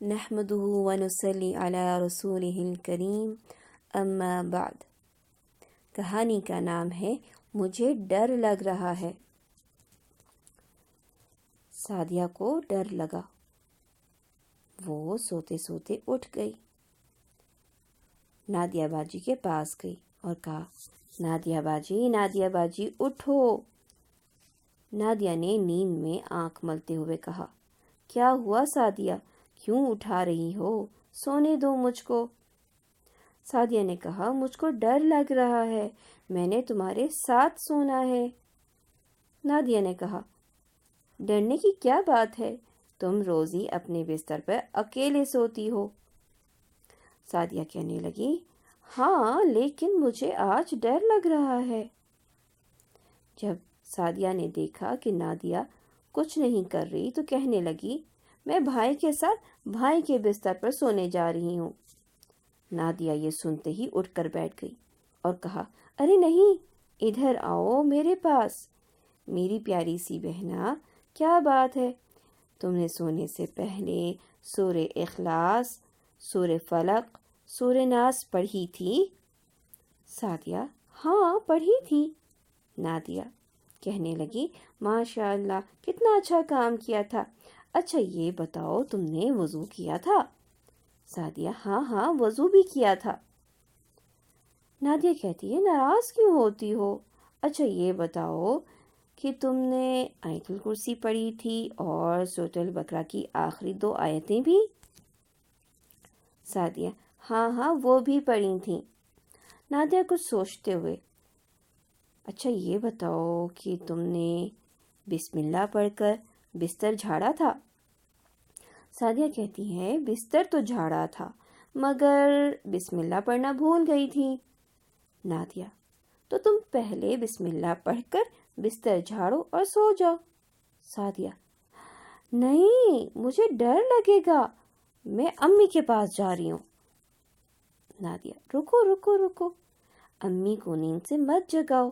نحمده ونصلی علی رسولہ الکریم، اما بعد۔ کہانی کا نام ہے مجھے ڈر لگ رہا ہے۔ سعدیہ کو ڈر لگا۔ وہ سوتے سوتے اٹھ گئی، نادیہ باجی کے پاس گئی اور کہا، نادیہ باجی اٹھو۔ نادیہ نے نیند میں آنکھ ملتے ہوئے کہا، کیا ہوا سعدیہ، کیوں اٹھا رہی ہو؟ سونے دو مجھ کو۔ سعدیہ نے کہا، مجھ کو ڈر لگ رہا ہے، میں نے تمہارے ساتھ سونا ہے۔ نادیہ نے کہا، ڈرنے کی کیا بات ہے، تم روز ہی اپنے بستر پر اکیلے سوتی ہو۔ سعدیہ کہنے لگی، ہاں لیکن مجھے آج ڈر لگ رہا ہے۔ جب سعدیہ نے دیکھا کہ نادیہ کچھ نہیں کر رہی تو کہنے لگی، میں بھائی کے ساتھ بھائی کے بستر پر سونے جا رہی ہوں۔ نادیہ یہ سنتے ہی اٹھ کر بیٹھ گئی اور کہا، ارے نہیں، ادھر آؤ میرے پاس، میری پیاری سی بہنا، کیا بات ہے؟ تم نے سونے سے پہلے سورہ اخلاص، سورہ فلق، سورہ ناس پڑھی تھی؟ سعدیہ، ہاں پڑھی تھی۔ نادیہ کہنے لگی، ماشاء اللہ، کتنا اچھا کام کیا تھا۔ اچھا یہ بتاؤ، تم نے وضو کیا تھا؟ سعدیہ، ہاں وضو بھی کیا تھا۔ نادیہ کہتی ہے، ناراض کیوں ہوتی ہو؟ اچھا یہ بتاؤ کہ تم نے آیت الکرسی پڑھی تھی اور سورۃ البقرہ کی آخری 2 آیتیں بھی؟ سعدیہ، ہاں وہ بھی پڑھی تھیں۔ نادیہ کچھ سوچتے ہوئے، اچھا یہ بتاؤ کہ تم نے بسم اللہ پڑھ کر بستر جھاڑا تھا؟ سعدیہ کہتی ہے، بستر تو جھاڑا تھا مگر بسم اللہ پڑھنا بھول گئی تھی۔ نادیہ، تو تم پہلے بسم اللہ پڑھ کر بستر جھاڑو اور سو جاؤ۔ سعدیہ، نہیں، مجھے ڈر لگے گا، میں امی کے پاس جا رہی ہوں۔ نادیہ، رکو، امی کو نیند سے مت جگاؤ۔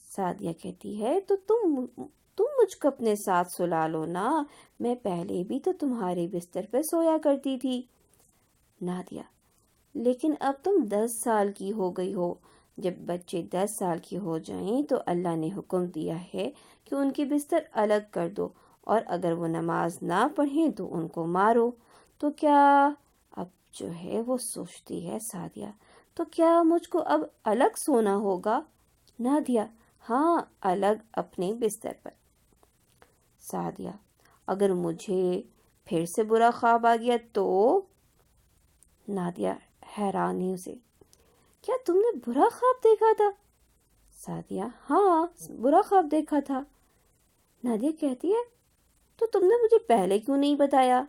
سعدیہ کہتی ہے، تو تم مجھ کو اپنے ساتھ سلا لو نا، میں پہلے بھی تو تمہارے بستر پہ سویا کرتی تھی۔ نادیہ، لیکن اب تم 10 سال کی ہو گئی ہو، جب بچے 10 سال کی ہو جائیں تو اللہ نے حکم دیا ہے کہ ان کے بستر الگ کر دو، اور اگر وہ نماز نہ پڑھیں تو ان کو مارو۔ تو کیا اب جو ہے وہ سوچتی ہے سعدیہ، تو کیا مجھ کو اب الگ سونا ہوگا؟ نادیہ، ہاں الگ اپنے بستر پر۔ سعدیہ، اگر مجھے پھر سے برا خواب آ گیا تو؟ نادیہ حیرانی سے، کیا تم نے برا خواب دیکھا تھا؟ سعدیہ، ہاں برا خواب دیکھا تھا۔ نادیہ کہتی ہے، تو تم نے مجھے پہلے کیوں نہیں بتایا؟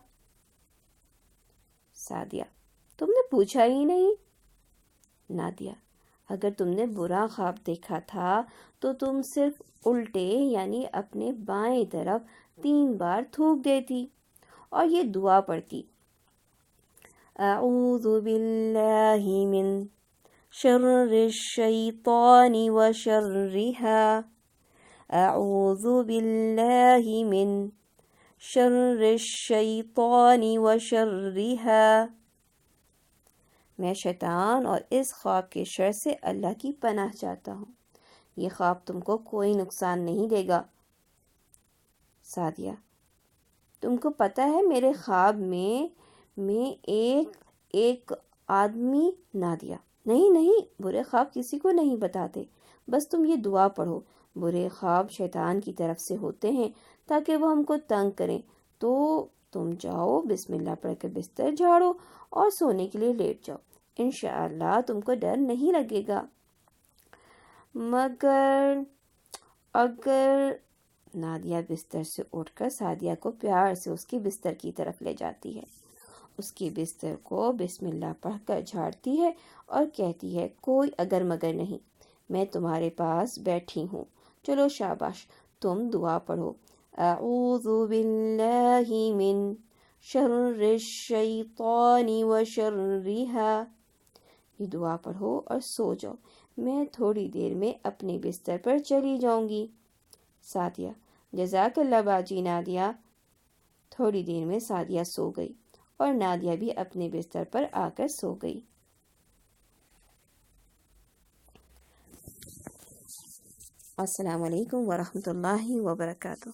سعدیہ، تم نے پوچھا ہی نہیں۔ نادیہ، اگر تم نے برا خواب دیکھا تھا تو تم صرف الٹے یعنی اپنے بائیں طرف 3 بار تھوک دیتی اور یہ دعا پڑھتی، اعوذ باللہ من شر الشیطان وشرها، اعوذ باللہ من شر الشیطان وشرها، میں شیطان اور اس خواب کے شر سے اللہ کی پناہ چاہتا ہوں، یہ خواب تم کو کوئی نقصان نہیں دے گا۔ سعدیہ، تم کو پتہ ہے میرے خواب میں ایک آدمی۔ نادیہ، نہیں، برے خواب کسی کو نہیں بتاتے، بس تم یہ دعا پڑھو، برے خواب شیطان کی طرف سے ہوتے ہیں تاکہ وہ ہم کو تنگ کریں، تو تم جاؤ بسم اللہ پڑھ کر بستر جھاڑو اور سونے کے لیے لیٹ جاؤ، انشاءاللہ تم کو ڈر نہیں لگے گا۔ مگر اگر نادیہ بستر سے اٹھ کر سعدیہ کو پیار سے اس کے بستر کی طرف لے جاتی ہے، اس کے بستر کو بسم اللہ پڑھ کر جھاڑتی ہے اور کہتی ہے، کوئی اگر مگر نہیں، میں تمہارے پاس بیٹھی ہوں، چلو شاباش، تم دعا پڑھو، اعوذ باللہ من شر الشیطان وشرها، یہ دعا پڑھو اور سو جاؤ، میں تھوڑی دیر میں اپنے بستر پر چلی جاؤں گی۔ سعدیہ، جزاک اللہ باجی نادیہ۔ تھوڑی دیر میں سعدیہ سو گئی اور نادیہ بھی اپنے بستر پر آ کر سو گئی۔ السلام علیکم ورحمۃ اللہ وبرکاتہ۔